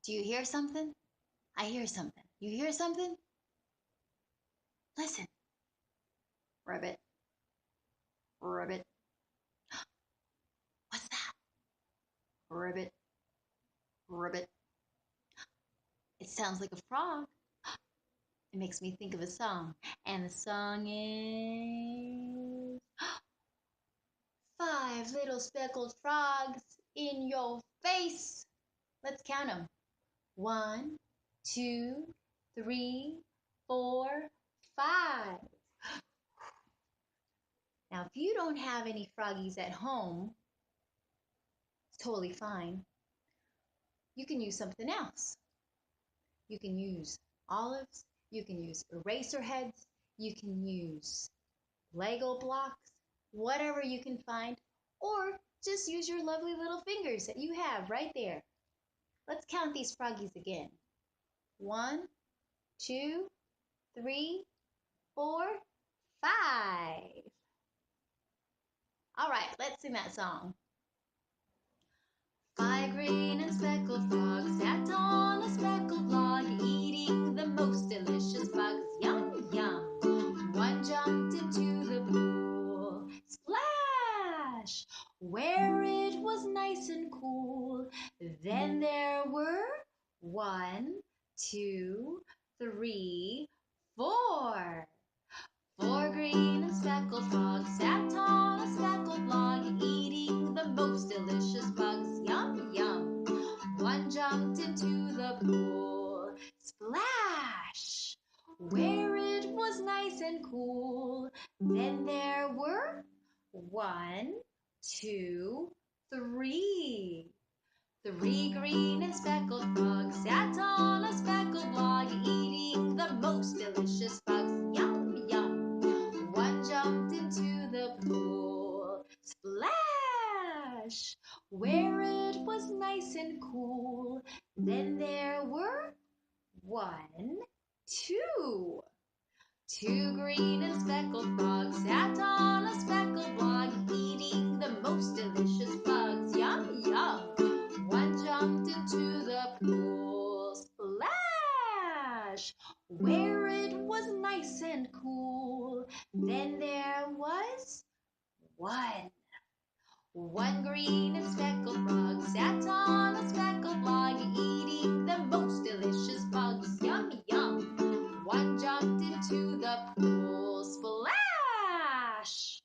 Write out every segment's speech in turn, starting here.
Do you hear something? I hear something. You hear something? Listen. Ribbit. Ribbit. What's that? Ribbit. Ribbit. It sounds like a frog. It makes me think of a song. And the song is 5 little speckled frogs in your face. Let's count them. 1, 2, 3, 4, 5. Now, if you don't have any froggies at home, it's totally fine. You can use something else. You can use olives. You can use eraser heads. You can use Lego blocks, whatever you can find, or just use your lovely little fingers that you have right there. Let's count these froggies again. 1, 2, 3, 4, 5. All right, let's sing that song. 5 green and speckled frogs sat on a speckled log, eating the most delicious bugs. Yum, yum. One jumped into the pool, splash, where it was nice and cool. Then there were 1, 2, 3, 4. 4 green and speckled frogs sat on a speckled log, eating the most delicious bugs. Yum, yum. One jumped into the pool, splash, where it was nice and cool. Then there were 1, 2, 3. 3 green and speckled frogs sat on a speckled log, eating the most delicious bugs. Yum, yum. One jumped into the pool, splash, where it was nice and cool. Then there were 1, 2. 2 green and speckled frogs sat on a speckled log, eating the most delicious bugs. Yum, yum. One jumped into the pool, splash, where it was nice and cool. Then there was 1. 1 green and speckled frog sat on a speckled log, eating the most delicious bugs. Yum, yum. One jumped into the pool, splash,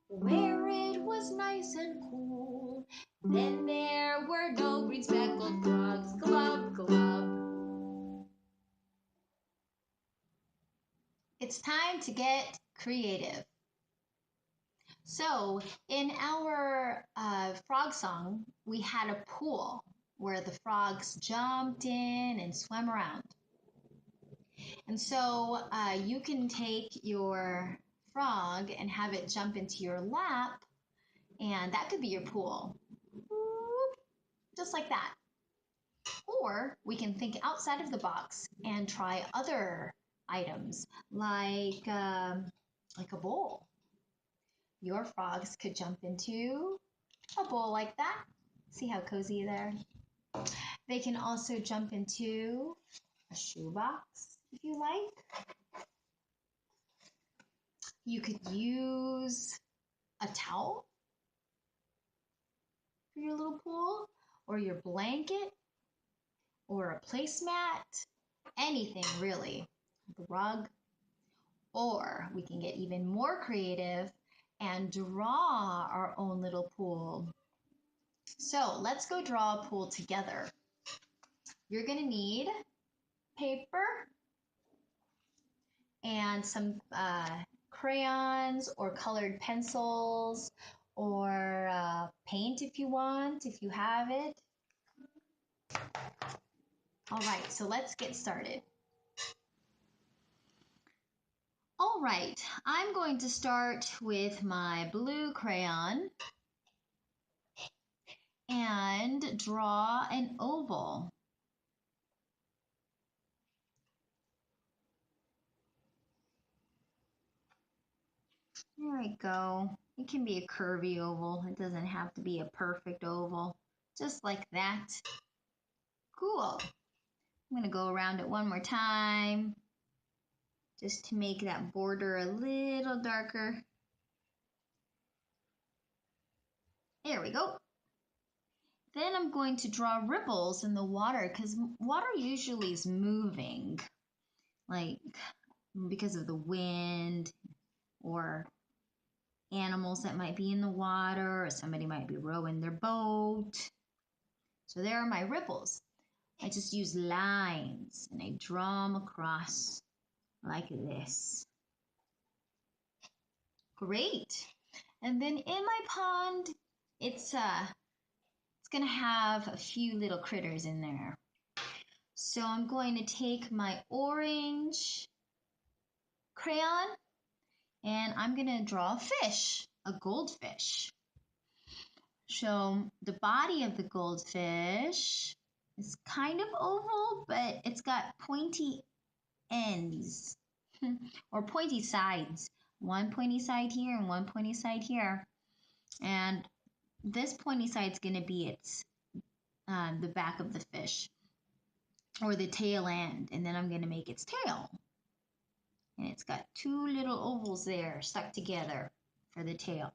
where it was nice and cool. Then there were no green speckled frogs. Glub, glub. It's time to get creative. So in our frog song, we had a pool where the frogs jumped in and swam around. And so you can take your frog and have it jump into your lap, and that could be your pool. Just like that. Or we can think outside of the box and try other items like a bowl. Your frogs could jump into a bowl like that. See how cozy there? They can also jump into a shoebox if you like. You could use a towel for your little pool, or your blanket, or a placemat, anything really, the rug. Or we can get even more creative and draw our own little pool. So let's go draw a pool together. You're going to need paper and some crayons or colored pencils, or paint if you want, if you have it. All right, so let's get started. All right, I'm going to start with my blue crayon and draw an oval. There we go. It can be a curvy oval. It doesn't have to be a perfect oval. Just like that. Cool. I'm going to go around it one more time just to make that border a little darker. There we go. Then I'm going to draw ripples in the water because water usually is moving, like because of the wind or animals that might be in the water, or somebody might be rowing their boat. So there are my ripples. I just use lines and I draw them across like this. Great. And then in my pond, it's gonna have a few little critters in there. So I'm going to take my orange crayon and I'm gonna draw a fish, a goldfish. So the body of the goldfish is kind of oval, but it's got pointy ends or pointy sides. One pointy side here and one pointy side here. And this pointy side is going to be its the back of the fish or the tail end. And then I'm going to make its tail. And it's got two little ovals there stuck together for the tail.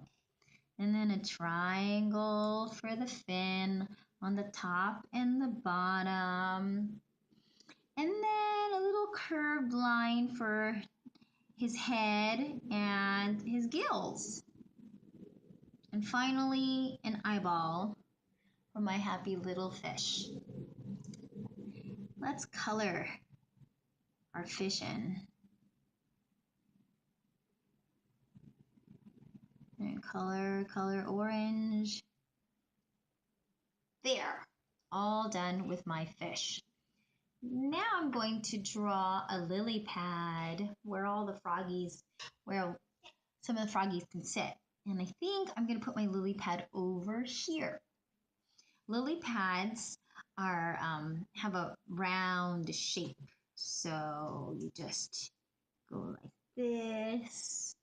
And then a triangle for the fin on the top and the bottom. And then a little curved line for his head and his gills. And finally, an eyeball for my happy little fish. Let's color our fish in. And color orange. There, all done with my fish. Now I'm going to draw a lily pad where all the froggies, where some of the froggies can sit. And I think I'm going to put my lily pad over here. Lily pads are have a round shape. So you just go like this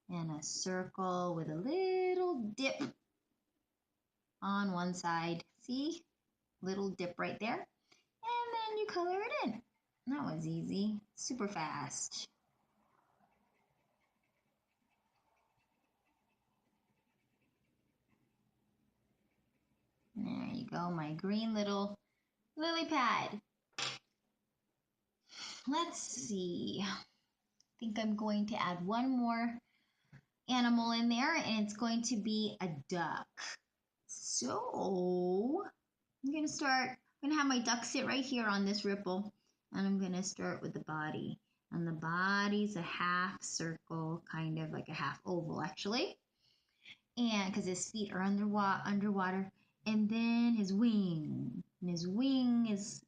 and a circle with a little dip on one side. See? Little dip right there. And then you color it in. That was easy. Super fast. There you go, my green little lily pad. Let's see. I think I'm going to add one more animal in there, and it's going to be a duck. So I'm going to have my duck sit right here on this ripple, and I'm going to start with the body. And the body's a half circle, kind of like a half oval actually. And because his feet are underwater. And then his wing. And his wing is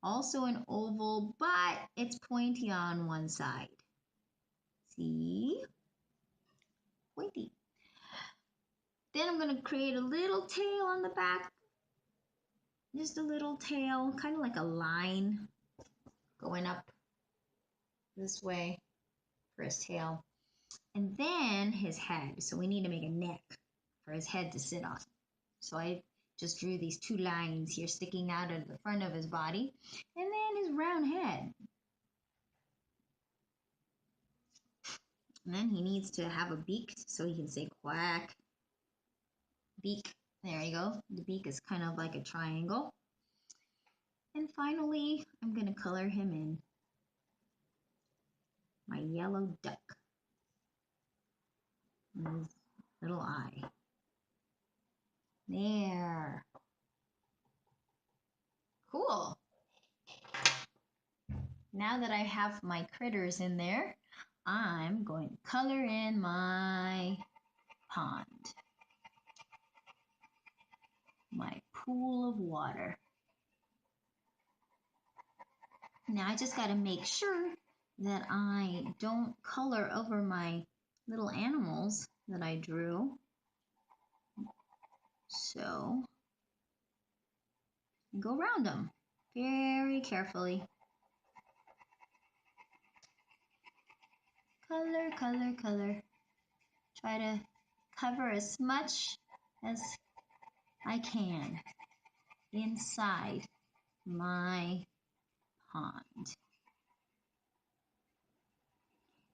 also an oval, but it's pointy on one side. See? Pointy. Then I'm going to create a little tail on the back. Just a little tail, kind of like a line going up this way for his tail. And then his head. So we need to make a neck for his head to sit on. So I just drew these two lines here sticking out of the front of his body. And then his round head. And then he needs to have a beak so he can say quack. Beak. There you go. The beak is kind of like a triangle. And finally, I'm going to color him in. My yellow duck. And his little eye. There. Cool. Now that I have my critters in there, I'm going to color in my pond. My pool of water. Now I just got to make sure that I don't color over my little animals that I drew. So go around them very carefully. Color, color, color. Try to cover as much as I can inside my pond.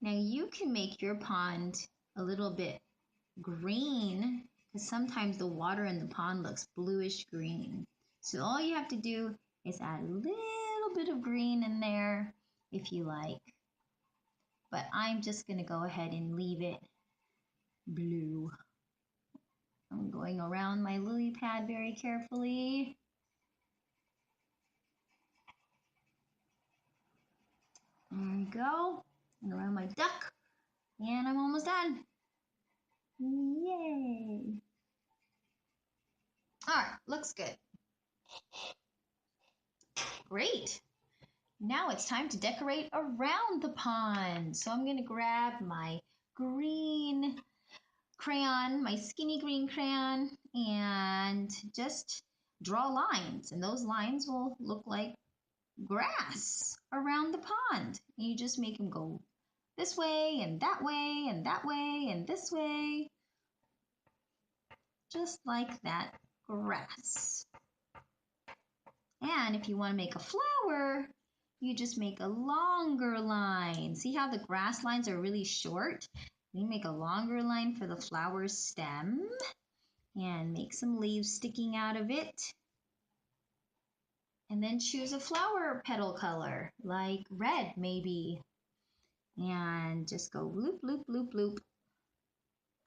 Now you can make your pond a little bit green because sometimes the water in the pond looks bluish green. So all you have to do is add a little bit of green in there if you like. But I'm just going to go ahead and leave it blue. I'm going around my lily pad very carefully. There we go. And around my duck. And I'm almost done. Yay. All right, looks good. Great. Now it's time to decorate around the pond. So I'm going to grab my green crayon, my skinny green crayon, and just draw lines. And those lines will look like grass around the pond. And you just make them go this way and that way and that way and this way. Just like that grass. And if you want to make a flower, you just make a longer line. See how the grass lines are really short? You make a longer line for the flower stem and make some leaves sticking out of it. And then choose a flower petal color, like red maybe. And just go loop, loop, loop, loop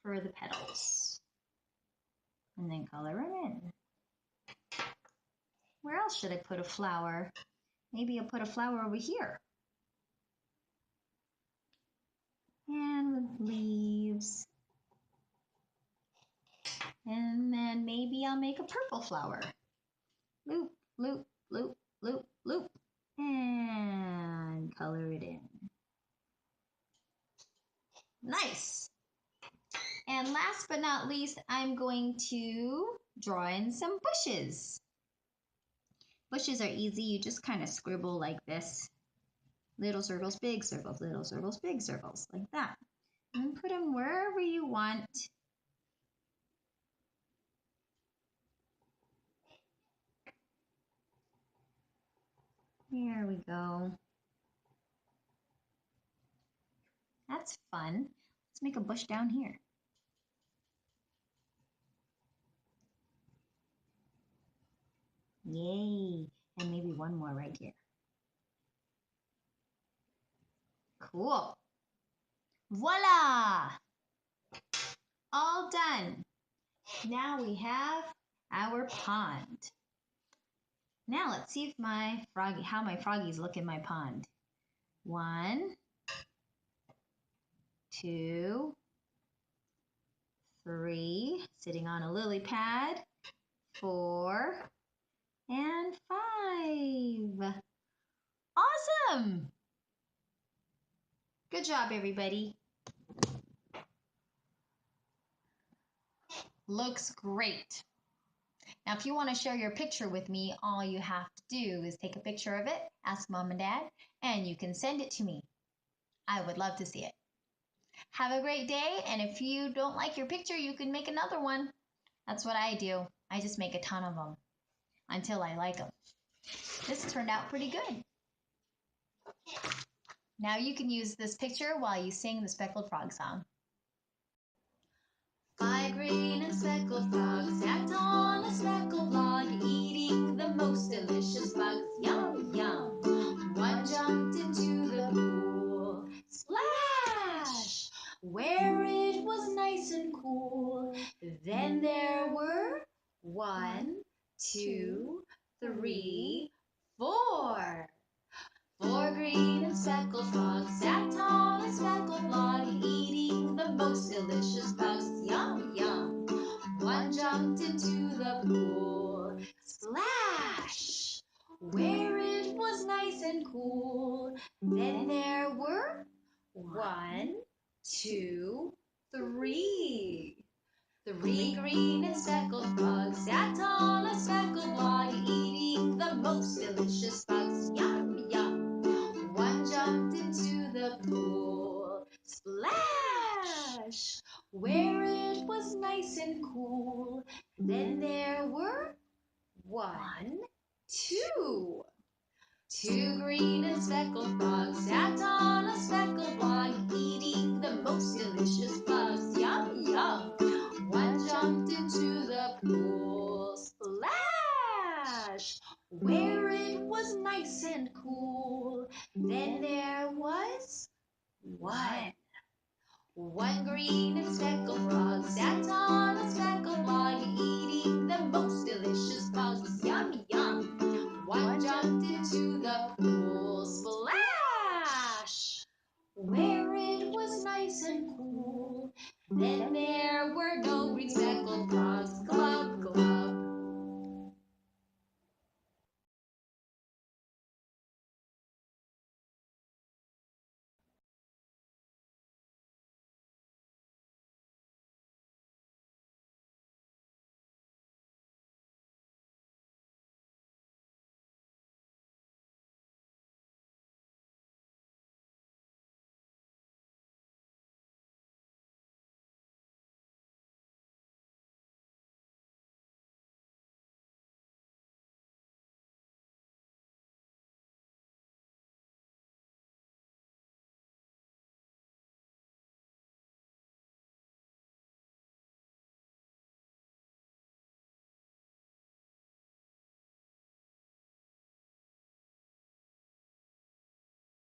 for the petals. And then color them in. Where else should I put a flower? Maybe I'll put a flower over here. And with leaves. And then maybe I'll make a purple flower. Loop, loop, loop, loop, loop. And color it in. Nice. And last but not least, I'm going to draw in some bushes. Bushes are easy. You just kind of scribble like this. Little circles, big circles, little circles, big circles, like that. And put them wherever you want. There we go. That's fun. Let's make a bush down here. Yay. And maybe one more right here. Cool. Voila! All done. Now we have our pond. Now let's see if how my froggies look in my pond. 1, 2, 3, sitting on a lily pad. 4 and 5. Awesome! Good job, everybody. Looks great. Now, if you want to share your picture with me, all you have to do is take a picture of it, ask Mom and Dad, and you can send it to me. I would love to see it. Have a great day, and if you don't like your picture, you can make another one. That's what I do. I just make a ton of them until I like them. This turned out pretty good. Now you can use this picture while you sing the Speckled Frog song. 5 green and speckled frogs sat on a speckled log, eating the most delicious bugs. Yum, yum. One jumped into the pool, splash, where it was nice and cool. Then there were 1, 2, 3, 4. 4 green and speckled frogs sat on a speckled log, eating the most delicious bugs. Yum, yum. One jumped into the pool, splash, where it was nice and cool. Then there were 1, 2, 3. 3 green and speckled frogs sat on a speckled log, eating the most delicious bugs. Yum, yum. One jumped into the pool, splash, where it was nice and cool. Then there were 1, 2. Two green and speckled frogs sat on a speckled log, eating the most delicious bugs. Yum, yum. One jumped into the pool, splash, where it was nice and cool. Then there was one. One green and speckled frog sat on a speckled log, eating the most delicious bugs. Yum, yum. One jumped into the pool, splash, where it was nice and cool. Then there were no